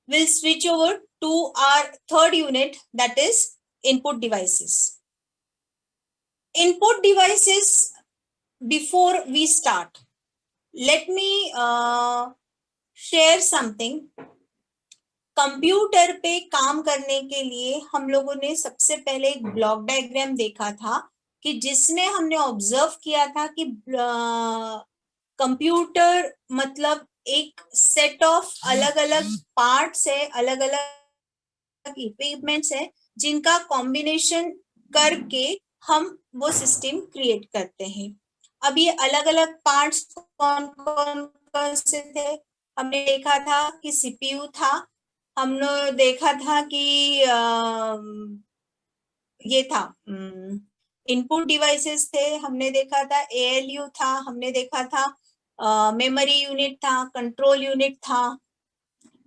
we'll switch over to our third unit, that is input devices. Input devices, before we start, let me share something. Computer पे काम करने के लिए हम लोगों ने सबसे पहले एक ब्लॉक डायग्राम देखा था कि जिसमें हमने ऑब्जर्व किया था कि कंप्यूटर मतलब एक सेट ऑफ अलग अलग पार्ट्स है, अलग अलग इक्विपमेंट्स है, जिनका कॉम्बिनेशन करके हम वो सिस्टम क्रिएट करते हैं. अब ये अलग अलग पार्ट्स कौन कौन से थे? हमने देखा था कि सीपीयू था, हमने देखा था कि ये था इनपुट डिवाइसेस थे, हमने देखा था एएलयू था, हमने देखा था मेमोरी यूनिट था, कंट्रोल यूनिट था.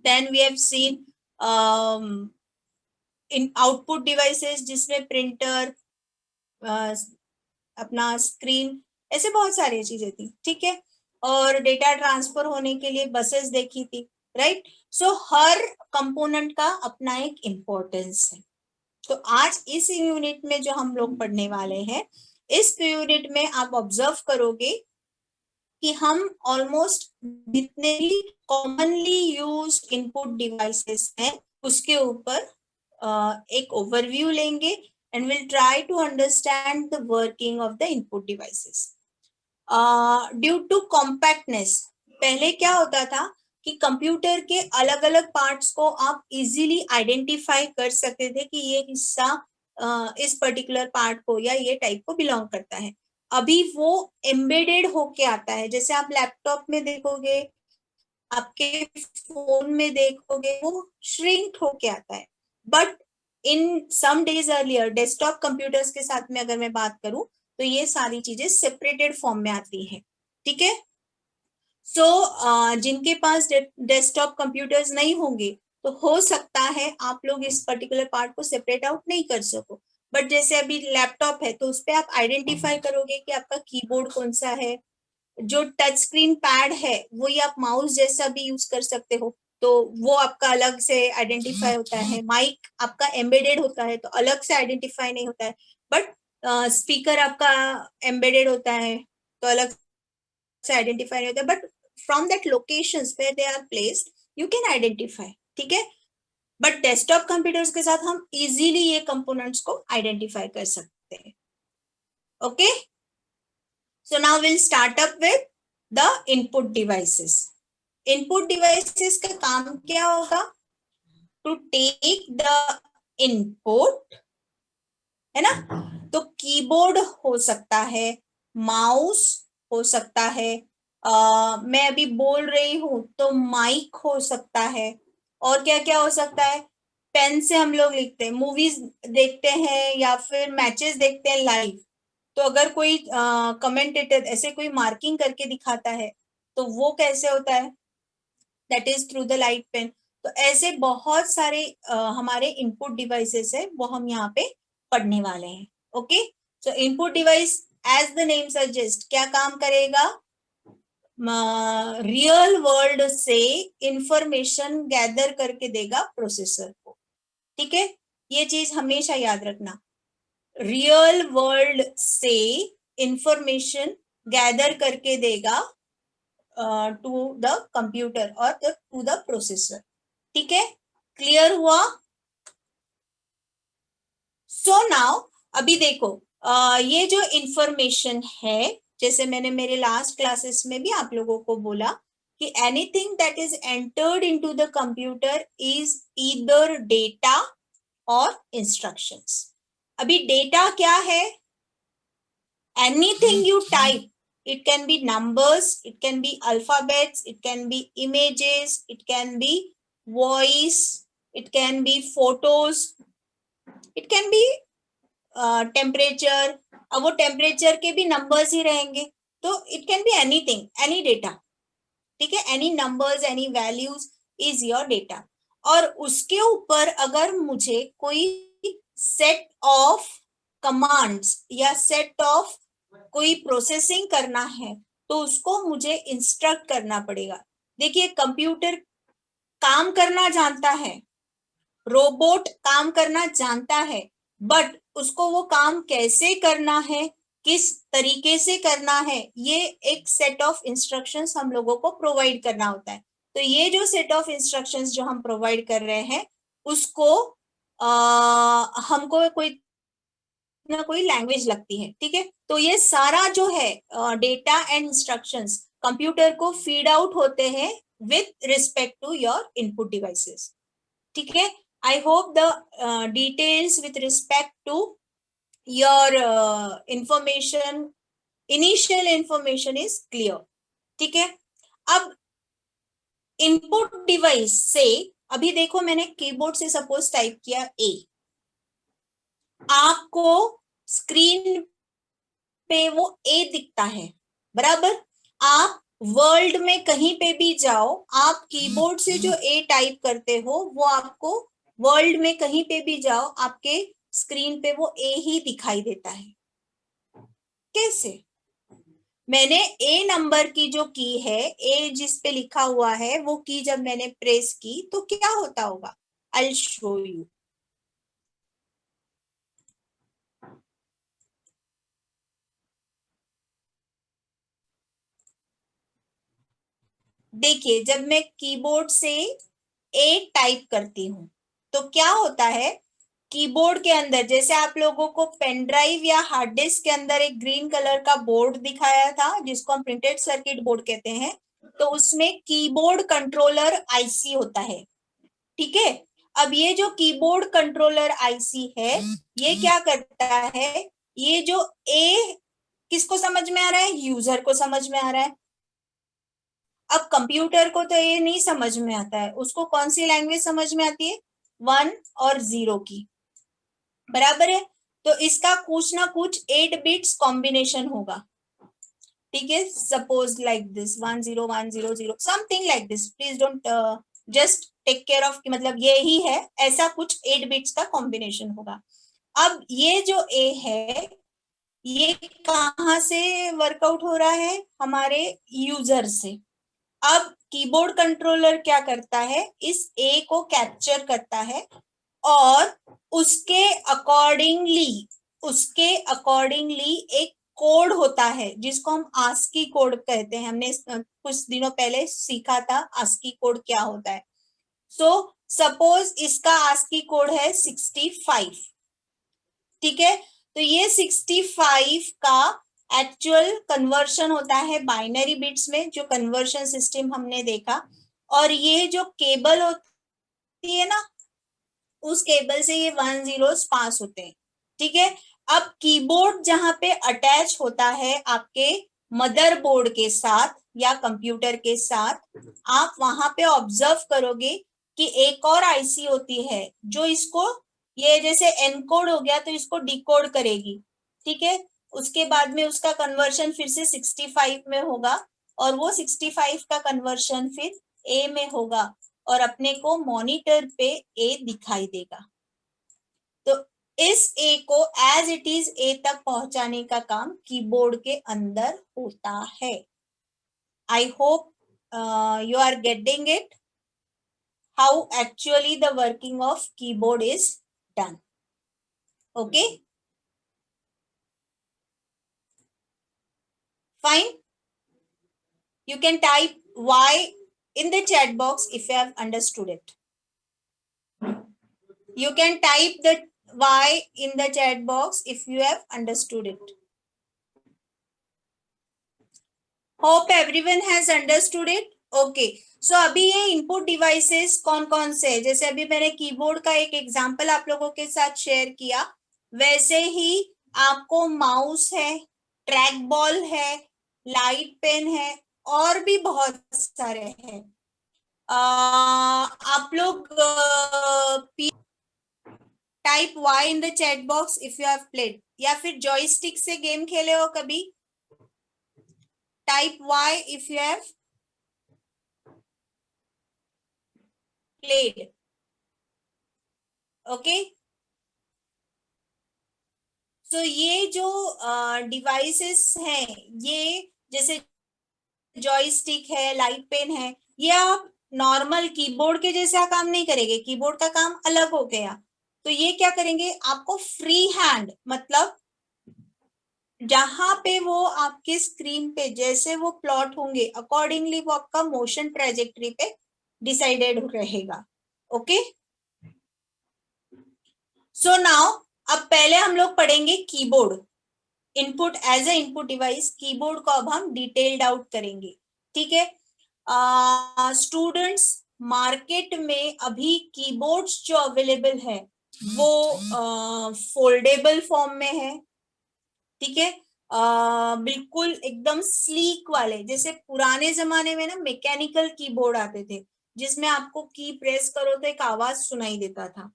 Then we have seen in output devices जिसमें प्रिंटर, अपना स्क्रीन, ऐसे बहुत सारी चीजें थी. ठीक है. और डेटा ट्रांसफर होने के लिए बसेस देखी थी. राइट. सो हर कंपोनेंट का अपना एक इम्पोर्टेंस है. तो आज इस यूनिट में जो हम लोग पढ़ने वाले हैं, इस यूनिट में आप ऑब्जर्व करोगे कि हम ऑलमोस्ट जितने भी कॉमनली यूज इनपुट डिवाइसेस हैं उसके ऊपर एक ओवरव्यू लेंगे and we'll try to understand the working of the input devices. Due to compactness, पहले क्या होता था कि कंप्यूटर के अलग अलग पार्ट्स को आप इजीली आइडेंटिफाई कर सकते थे कि ये हिस्सा इस पर्टिकुलर पार्ट को या ये टाइप को बिलोंग करता है. अभी वो एम्बेडेड होके आता है. जैसे आप लैपटॉप में देखोगे, आपके फोन में देखोगे, वो श्रिंक होके आता है. But in some days earlier desktop computers के साथ में अगर मैं बात करूं तो ये सारी चीजें सेपरेटेड फॉर्म में आती है. ठीक है. सो जिनके पास डेस्कटॉप कंप्यूटर्स नहीं होंगे तो हो सकता है आप लोग इस पर्टिकुलर पार्ट को सेपरेट आउट नहीं कर सको. बट जैसे अभी लैपटॉप है तो उस पर आप आइडेंटिफाई करोगे कि आपका कीबोर्ड कौन सा है. जो टच स्क्रीन पैड है वो ही आप माउस जैसा भी यूज कर सकते हो, तो वो आपका अलग से आइडेंटिफाई होता है. माइक आपका एम्बेडेड होता है तो अलग से आइडेंटिफाई नहीं होता है. बट स्पीकर आपका एम्बेडेड होता है तो अलग से आइडेंटिफाई नहीं होता है. But from that locations where they are placed you can identify. ठीक है. बट डेस्कटॉप कंप्यूटर्स के साथ हम इजीली ये कंपोनेंट्स को आइडेंटिफाई कर सकते हैं. Okay. So now we'll start up with the input devices. Input devices का काम क्या होगा? To take the input, है ना. तो कीबोर्ड हो सकता है, माउस हो सकता है, मैं अभी बोल रही हूं तो माइक हो सकता है. और क्या क्या हो सकता है? पेन से हम लोग लिखते हैं, मूवीज देखते हैं या फिर मैचेस देखते हैं लाइव, तो अगर कोई कमेंटेटर ऐसे कोई मार्किंग करके दिखाता है तो वो कैसे होता है? That is through the light pen. तो ऐसे बहुत सारे हमारे इनपुट डिवाइसेस है, वो हम यहाँ पे पढ़ने वाले हैं. Okay. So input device as the name suggest क्या काम करेगा? रियल वर्ल्ड से इंफॉर्मेशन गैदर करके देगा प्रोसेसर को. ठीक है. ये चीज हमेशा याद रखना. रियल वर्ल्ड से इंफॉर्मेशन गैदर करके देगा टू द कंप्यूटर और टू द प्रोसेसर. ठीक है. क्लियर हुआ? सो नाउ अभी देखो, ये जो इंफॉर्मेशन है, जैसे मैंने मेरे लास्ट क्लासेस में भी आप लोगों को बोला कि anything that is entered into the computer is either data और इंस्ट्रक्शंस. अभी डेटा क्या है? Anything you type, it can be numbers, it can be alphabets, it can be images, it can be voice, it can be photos, it can be temperature. अब वो temperature के भी numbers ही रहेंगे, तो it can be anything, any data. ठीक है. Any numbers, any values is your data. और उसके ऊपर अगर मुझे कोई सेट ऑफ कमांड्स या सेट ऑफ कोई प्रोसेसिंग करना है तो उसको मुझे इंस्ट्रक्ट करना पड़ेगा. देखिए कंप्यूटर काम करना जानता है, रोबोट काम करना जानता है, बट उसको वो काम कैसे करना है, किस तरीके से करना है, ये एक सेट ऑफ इंस्ट्रक्शंस हम लोगों को प्रोवाइड करना होता है। तो ये जो सेट ऑफ इंस्ट्रक्शंस जो हम प्रोवाइड कर रहे हैं उसको हमको कोई ना कोई लैंग्वेज लगती है, ठीक है। तो ये सारा जो है डेटा एंड इंस्ट्रक्शंस कंप्यूटर को फीड आउट होते हैं with respect to your input devices, ठीक है। I hope the details with respect to your information, initial information is clear, ठीक है। अब इनपुट डिवाइस से अभी देखो मैंने कीबोर्ड से सपोज टाइप किया ए, आपको स्क्रीन पे वो ए दिखता है, बराबर। आप वर्ल्ड में कहीं पे भी जाओ, आप कीबोर्ड से जो ए टाइप करते हो वो आपको वर्ल्ड में कहीं पे भी जाओ आपके स्क्रीन पे वो ए ही दिखाई देता है। कैसे? मैंने ए नंबर की जो की है, ए जिस पे लिखा हुआ है वो की जब मैंने प्रेस की तो क्या होता होगा, आई विल शो यू। देखिए जब मैं कीबोर्ड से ए टाइप करती हूं तो क्या होता है, कीबोर्ड के अंदर जैसे आप लोगों को पेन ड्राइव या हार्ड डिस्क के अंदर एक ग्रीन कलर का बोर्ड दिखाया था जिसको हम प्रिंटेड सर्किट बोर्ड कहते हैं, तो उसमें कीबोर्ड कंट्रोलर आईसी होता है, ठीक है। अब ये जो कीबोर्ड कंट्रोलर आईसी है ये क्या करता है, ये जो ए किसको समझ में आ रहा है, यूजर को समझ में आ रहा है। अब कंप्यूटर को तो ये नहीं समझ में आता है, उसको कौन सी लैंग्वेज समझ में आती है, 1 और 0 की, बराबर है। तो इसका कुछ ना कुछ 8 बिट्स कॉम्बिनेशन होगा, ठीक है। Suppose like this 10100 something like this, please don't just take care of कि मतलब ये ही है, ऐसा कुछ 8 बिट्स का कॉम्बिनेशन होगा। अब ये जो ए है ये कहाँ से वर्कआउट हो रहा है, हमारे यूजर से। अब कीबोर्ड कंट्रोलर क्या करता है, इस ए को कैप्चर करता है और उसके अकॉर्डिंगली एक कोड होता है जिसको हम आस्की कोड कहते हैं। हमने कुछ दिनों पहले सीखा था आस्की कोड क्या होता है। सो सपोज इसका आस्की कोड है 65, ठीक है। तो ये 65 का एक्चुअल कन्वर्शन होता है बाइनरी बिट्स में, जो कन्वर्शन सिस्टम हमने देखा। और ये जो केबल होती है ना, उस केबल से ये 1 zeros पास होते हैं, ठीक है। अब कीबोर्ड जहां पे अटैच होता है आपके मदरबोर्ड के साथ या कंप्यूटर के साथ, आप वहां पे ऑब्जर्व करोगे कि एक और आईसी होती है जो इसको, ये जैसे एनकोड हो गया तो इसको डिकोड करेगी, ठीक है। उसके बाद में उसका कन्वर्शन फिर से 65 में होगा और वो 65 का कन्वर्शन फिर ए में होगा और अपने को मॉनिटर पे ए दिखाई देगा। तो इस ए को एज इट इज ए तक पहुंचाने का काम कीबोर्ड के अंदर होता है। I hope you are getting it, how actually the working of keyboard is done. Okay fine, you can type Y in the chat box if you have understood it. You can type the Y in the chat box if you have understood it. Hope everyone has understood it. Okay. So अभी ये input devices कौन कौन से है, जैसे अभी मैंने keyboard का एक एग्जांपल आप लोगों के साथ शेयर किया, वैसे ही आपको माउस है, ट्रैक बॉल है, लाइट पेन है और भी बहुत सारे हैं। आप लोग type Y in the chat box if you have played, या फिर जॉयस्टिक से गेम खेले हो कभी, type Y if you have played. Okay, so ये जो डिवाइसेस हैं, ये जैसे जॉयस्टिक है, लाइट पेन है, ये आप नॉर्मल कीबोर्ड के जैसा काम नहीं करेंगे, कीबोर्ड का काम अलग हो गया। तो ये क्या करेंगे, आपको फ्री हैंड, मतलब जहां पे वो आपके स्क्रीन पे जैसे वो प्लॉट होंगे अकॉर्डिंगली वो आपका मोशन ट्रेजेक्टरी पे डिसाइडेड रहेगा। ओके, सो नाउ अब पहले हम लोग पढ़ेंगे keyboard, input as a input device. Keyboard को अब हम डिटेल्ड आउट करेंगे, ठीक है। स्टूडेंट्स, मार्केट में अभी कीबोर्ड्स जो अवेलेबल है वो फोल्डेबल फॉर्म में है, ठीक है। बिल्कुल एकदम स्लीक वाले, जैसे पुराने जमाने में ना मैकेनिकल कीबोर्ड आते थे जिसमें आपको की प्रेस करो तो एक आवाज सुनाई देता था।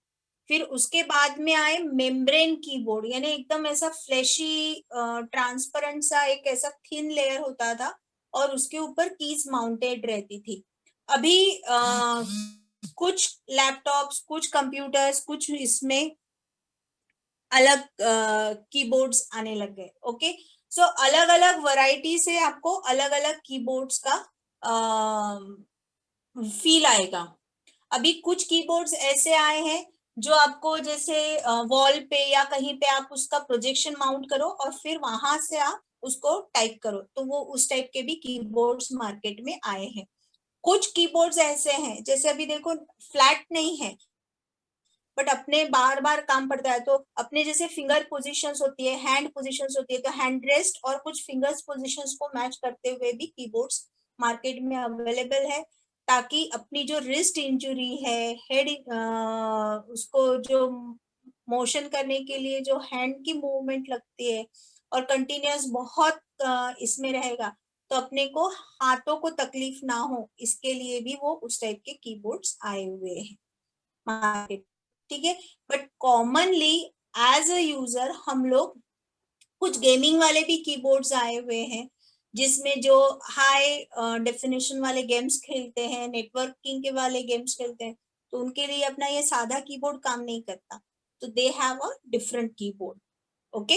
फिर उसके बाद में आए मेम्ब्रेन कीबोर्ड, यानी एकदम ऐसा फ्लैशी ट्रांसपेरेंट सा एक ऐसा थिन लेयर होता था और उसके ऊपर कीज माउंटेड रहती थी। अभी कुछ लैपटॉप्स, कुछ कंप्यूटर्स, कुछ इसमें अलग कीबोर्ड्स आने लग गए। ओके, सो अलग अलग वैरायटी से आपको अलग अलग कीबोर्ड्स का फील आएगा। अभी कुछ कीबोर्ड्स ऐसे आए हैं जो आपको जैसे वॉल पे या कहीं पे आप उसका प्रोजेक्शन माउंट करो और फिर वहां से आप उसको टाइप करो, तो वो उस टाइप के भी कीबोर्ड्स मार्केट में आए हैं। कुछ कीबोर्ड्स ऐसे हैं जैसे अभी देखो फ्लैट नहीं है बट अपने बार बार काम पड़ता है, तो अपने जैसे फिंगर पोजीशंस होती है, हैंड पोजीशंस होती है, तो हैंड रेस्ट और कुछ फिंगर्स पोजीशंस को मैच करते हुए भी कीबोर्ड्स मार्केट में अवेलेबल है, ताकि अपनी जो रिस्ट इंजुरी है, हेड उसको जो मोशन करने के लिए जो हैंड की मूवमेंट लगती है और कंटिन्यूअस बहुत इसमें रहेगा, तो अपने को हाथों को तकलीफ ना हो इसके लिए भी वो उस टाइप के कीबोर्ड्स आए हुए हैं मार्केट, ठीक है। But commonly as a user हम लोग कुछ गेमिंग वाले भी कीबोर्ड्स आए हुए हैं जिसमें जो हाई डेफिनेशन वाले गेम्स खेलते हैं, नेटवर्किंग के वाले गेम्स खेलते हैं, तो उनके लिए अपना ये सादा कीबोर्ड काम नहीं करता, तो they have a different keyboard. Okay,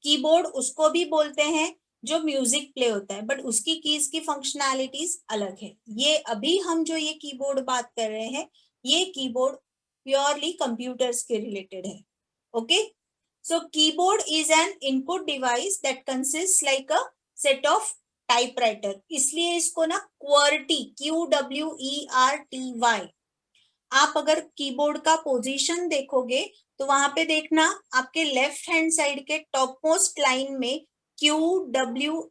keyboard उसको भी बोलते हैं जो म्यूजिक प्ले होता है, बट उसकी कीज की फंक्शनैलिटीज अलग है। ये अभी हम जो ये कीबोर्ड बात कर रहे हैं, ये कीबोर्ड प्योरली कंप्यूटर्स के रिलेटेड है। Okay, so keyboard is an input device that consist like a set of typewriter, इसलिए इसको ना क्वर्टी, QWERTY, आप अगर कीबोर्ड का पोजीशन देखोगे तो वहां पे देखना आपके लेफ्ट हैंड साइड के टॉप मोस्ट लाइन में QWERTY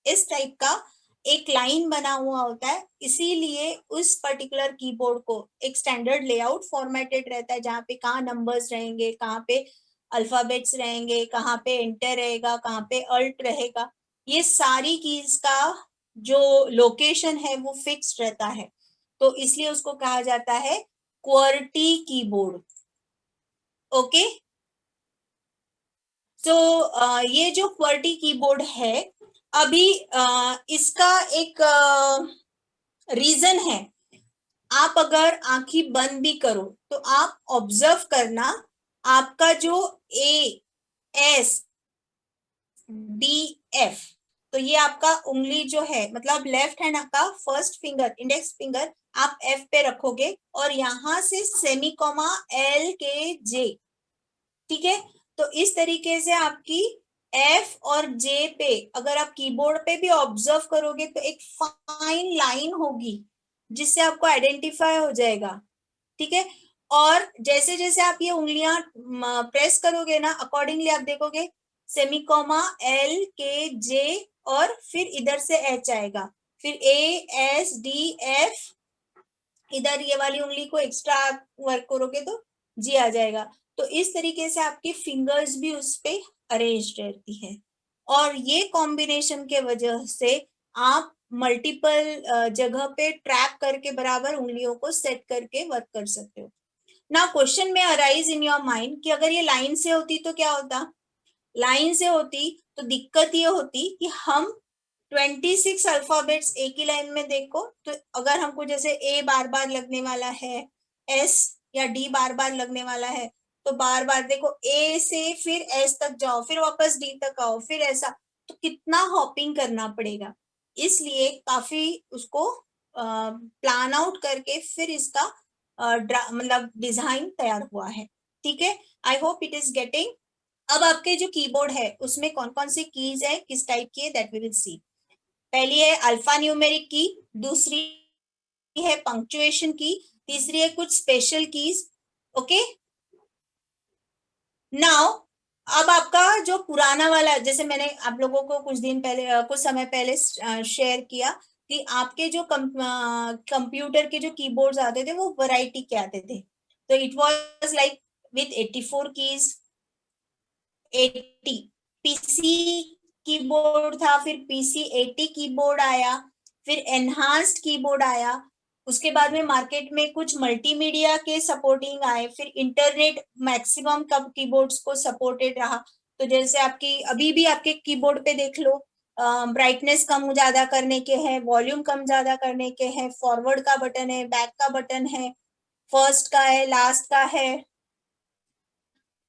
इस टाइप का एक लाइन बना हुआ होता है, इसीलिए उस पर्टिकुलर कीबोर्ड को एक स्टैंडर्ड लेआउट फॉर्मेटेड रहता है जहाँ पे कहाँ नंबर्स रहेंगे, कहाँ पे अल्फाबेट्स रहेंगे, कहाँ पे एंटर रहेगा, कहाँ पे अल्ट रहेगा, ये सारी कीज का जो लोकेशन है वो फिक्स्ड रहता है, तो इसलिए उसको कहा जाता है क्वर्टी कीबोर्ड। ओके, तो ये जो क्वर्टी कीबोर्ड है अभी इसका एक रीजन है। आप अगर आंखें बंद भी करो तो आप ऑब्जर्व करना, आपका जो ASDF, तो ये आपका उंगली जो है, मतलब लेफ्ट हैंड का फर्स्ट फिंगर, इंडेक्स फिंगर आप F पे रखोगे और यहां से सेमी कॉमा LKJ, ठीक है। तो इस तरीके से आपकी F और J पे अगर आप कीबोर्ड पे भी ऑब्जर्व करोगे तो एक फाइन लाइन होगी जिससे आपको आइडेंटिफाई हो जाएगा, ठीक है। और जैसे जैसे आप ये उंगलियां प्रेस करोगे ना, अकॉर्डिंगली आप देखोगे सेमीकोमा LKJ और फिर इधर से H आएगा, फिर ASDF, इधर ये वाली उंगली को एक्स्ट्रा वर्क करोगे तो G आ जाएगा। तो इस तरीके से आपकी फिंगर्स भी उस पे अरेंज रहती है और ये कॉम्बिनेशन के वजह से आप मल्टीपल जगह पे ट्रैप करके बराबर उंगलियों को सेट करके वर्क कर सकते हो। ना क्वेश्चन में अराइज इन योर माइंड कि अगर ये लाइन से होती तो क्या होता। लाइन से होती तो दिक्कत ये होती कि हम 26 अल्फाबेट्स एक ही लाइन में देखो, तो अगर हमको जैसे ए बार बार लगने वाला है, एस या डी बार बार लगने वाला है, तो बार बार देखो ए से फिर एस तक जाओ, फिर वापस डी तक आओ, फिर ऐसा, तो कितना हॉपिंग करना पड़ेगा। इसलिए काफी उसको प्लान आउट करके फिर इसका मतलब डिजाइन तैयार हुआ है। ठीक है, I hope it is getting. अब आपके जो कीबोर्ड है उसमें कौन कौन सी कीज है, किस टाइप की है, दैट वी विल सी। पहली है अल्फा न्यूमेरिक की, दूसरी है पंक्चुएशन की, तीसरी है कुछ स्पेशल कीज। ओके, नाउ अब आपका जो पुराना वाला, जैसे मैंने आप लोगों को कुछ दिन पहले कुछ समय पहले शेयर किया कि आपके जो कंप्यूटर के जो कीबोर्ड्स आते थे वो वैरायटी के आते थे। तो it was like with 84 keys, 80 PC keyboard था, फिर पीसी 80 कीबोर्ड आया, फिर एनहांस्ड कीबोर्ड आया, उसके बाद में मार्केट में कुछ मल्टीमीडिया के सपोर्टिंग आए, फिर इंटरनेट मैक्सिमम कब कीबोर्ड्स को सपोर्टेड रहा। तो जैसे आपकी अभी भी आपके कीबोर्ड पे देख लो, ब्राइटनेस कम ज्यादा करने के हैं, वॉल्यूम कम ज्यादा करने के हैं, फॉरवर्ड का बटन है, बैक का बटन है, फर्स्ट का है, लास्ट का है,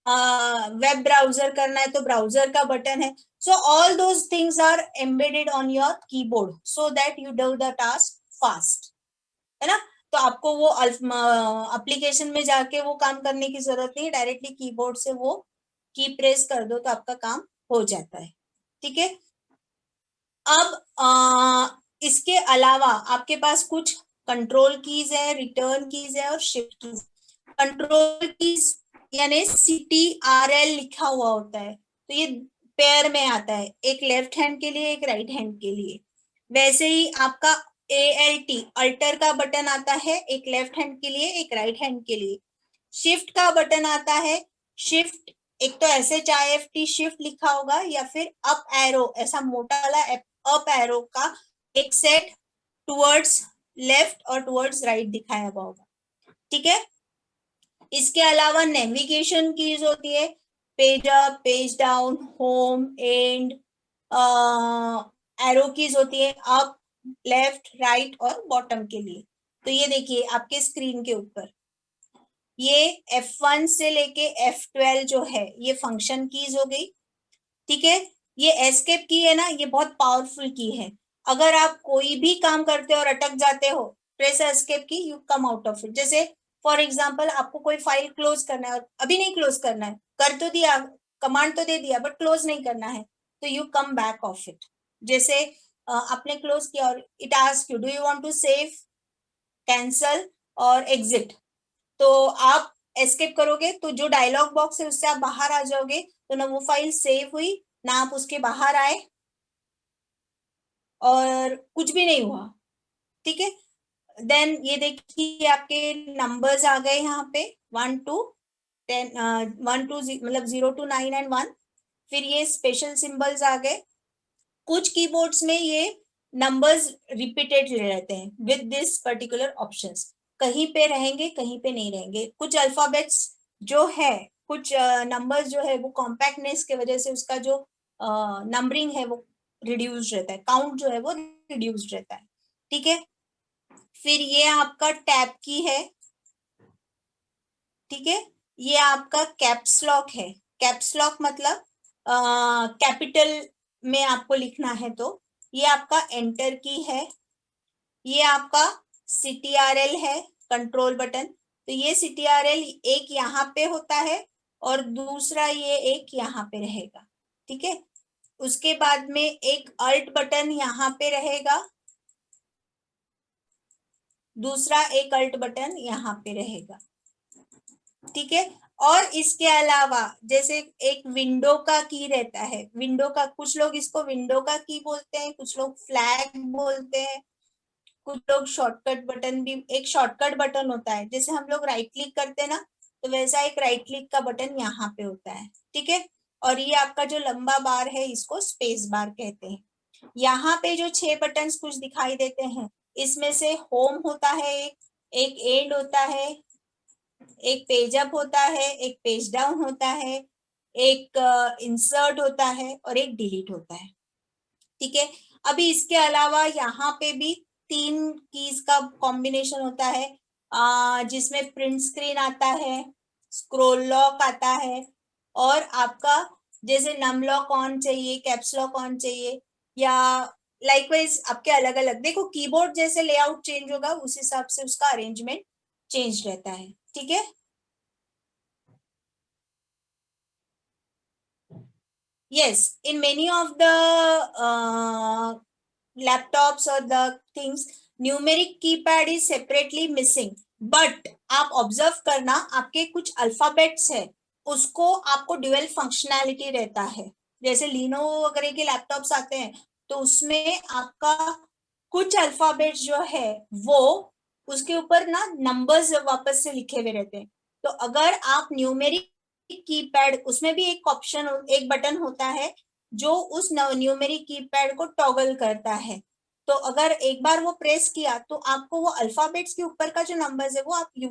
वेब ब्राउजर करना है तो ब्राउजर का बटन है। So all those things are embedded on your keyboard so that you do the task fast, है ना। तो आपको वो एप्लीकेशन में जाके वो काम करने की जरूरत नहीं, डायरेक्टली कीबोर्ड से वो की प्रेस कर दो तो आपका काम हो जाता है। ठीक है, अब इसके अलावा आपके पास कुछ कंट्रोल कीज है, रिटर्न कीज है और शिफ्ट कीज। कंट्रोल कीज यानी CTRL लिखा हुआ होता है, तो ये पेयर में आता है, एक लेफ्ट हैंड के लिए एक राइट हैंड के लिए। वैसे ही आपका ALT अल्टर का बटन आता है, एक लेफ्ट हैंड के लिए एक राइट हैंड के लिए। शिफ्ट का बटन आता है, शिफ्ट एक तो ऐसे IFT शिफ्ट लिखा होगा या फिर अप एरो, ऐसा मोटा वाला अप एरो का एक सेट टुवर्ड्स लेफ्ट और टुवर्ड्स राइट दिखाया हुआ होगा। ठीक है, इसके अलावा नेविगेशन कीज होती है, page up, page down, home, and, arrow keys होती है अप, लेफ्ट, राइट और बॉटम के लिए। तो ये देखिए आपके स्क्रीन के ऊपर ये F1 से लेके F12 जो है ये फंक्शन कीज हो गई। ठीक है, ये एस्केप की है ना, ये बहुत पावरफुल की है। अगर आप कोई भी काम करते हो और अटक जाते हो, प्रेस एस्केप की, you come out of it. जैसे फॉर एग्जांपल आपको कोई फाइल क्लोज करना है और अभी नहीं क्लोज करना है, कर तो दिया, कमांड तो दे दिया, बट क्लोज नहीं करना है, तो you come back of it. जैसे आपने क्लोज किया और it ask you do you want to save, cancel और एग्जिट, तो आप एस्केप करोगे तो जो डायलॉग बॉक्स है उससे आप बाहर आ जाओगे, तो ना वो फाइल सेव हुई ना आप उसके बाहर आए और कुछ भी नहीं हुआ। ठीक है, देन ये देखिए आपके नंबर्स आ गए यहाँ पे 1 to 10, 1 to मतलब 0 to 9 एंड 1। फिर ये स्पेशल सिंबल्स आ गए। कुछ कीबोर्ड्स में ये नंबर्स रिपीटेड रहते हैं विद दिस पर्टिकुलर ऑप्शंस, कहीं पे रहेंगे कहीं पे नहीं रहेंगे। कुछ अल्फाबेट्स जो है, कुछ नंबर्स जो है वो कॉम्पैक्टनेस के वजह से उसका जो नंबरिंग है वो रिड्यूस्ड रहता है, काउंट जो है वो रिड्यूस्ड रहता है। ठीक है, फिर ये आपका टैब की है। ठीक है, ये आपका कैप्स लॉक है। कैप्स लॉक मतलब कैपिटल में आपको लिखना है, तो ये आपका एंटर की है। ये आपका CTRL है, कंट्रोल बटन। तो ये CTRL एक यहाँ पे होता है और दूसरा ये एक यहाँ पे रहेगा। ठीक है, उसके बाद में एक अल्ट बटन यहाँ पे रहेगा, दूसरा एक अल्ट बटन यहाँ पे रहेगा। ठीक है, और इसके अलावा जैसे एक विंडो का की रहता है, विंडो का, कुछ लोग इसको विंडो का की बोलते हैं, कुछ लोग फ्लैग बोलते हैं, कुछ लोग शॉर्टकट बटन भी, एक शॉर्टकट बटन होता है, जैसे हम लोग राइट क्लिक करते हैं ना, तो वैसा एक राइट क्लिक का बटन यहाँ पे होता है। ठीक है, और ये आपका जो लंबा बार है इसको स्पेस बार कहते हैं। यहाँ पे जो 6 बटन्स कुछ दिखाई देते हैं, इसमें से होम होता है, एक एंड होता है, एक पेज अप होता है, एक पेज डाउन होता है, एक इंसर्ट होता है और एक डिलीट होता है। ठीक है, अभी इसके अलावा यहाँ पे भी 3 कीज का कॉम्बिनेशन होता है, जिसमें प्रिंट स्क्रीन आता है, स्क्रोल लॉक आता है, और आपका जैसे नम लॉक ऑन चाहिए, कैप्स लॉक ऑन चाहिए, या लाइकवाइज आपके अलग अलग देखो, कीबोर्ड जैसे लेआउट चेंज होगा उस हिसाब से उसका अरेंजमेंट चेंज रहता है, ठीक है। Yes, in many of the laptops or the things, numeric keypad is separately missing. But आप ऑब्जर्व करना, आपके कुछ अल्फाबेट्स है उसको आपको ड्यूअल फंक्शनैलिटी रहता है। जैसे लिनोवो वगैरह के लैपटॉप्स आते हैं तो उसमें आपका कुछ अल्फाबेट्स जो है वो उसके ऊपर ना नंबर्स वापस से लिखे हुए रहते हैं। तो अगर आप न्यूमेरिक कीपैड, उसमें भी एक ऑप्शन, एक बटन होता है जो उस न्यूमेरिक कीपैड को टॉगल करता है। तो अगर एक बार वो प्रेस किया तो आपको वो अल्फाबेट्स के ऊपर का जो नंबर्स है वो आप यूज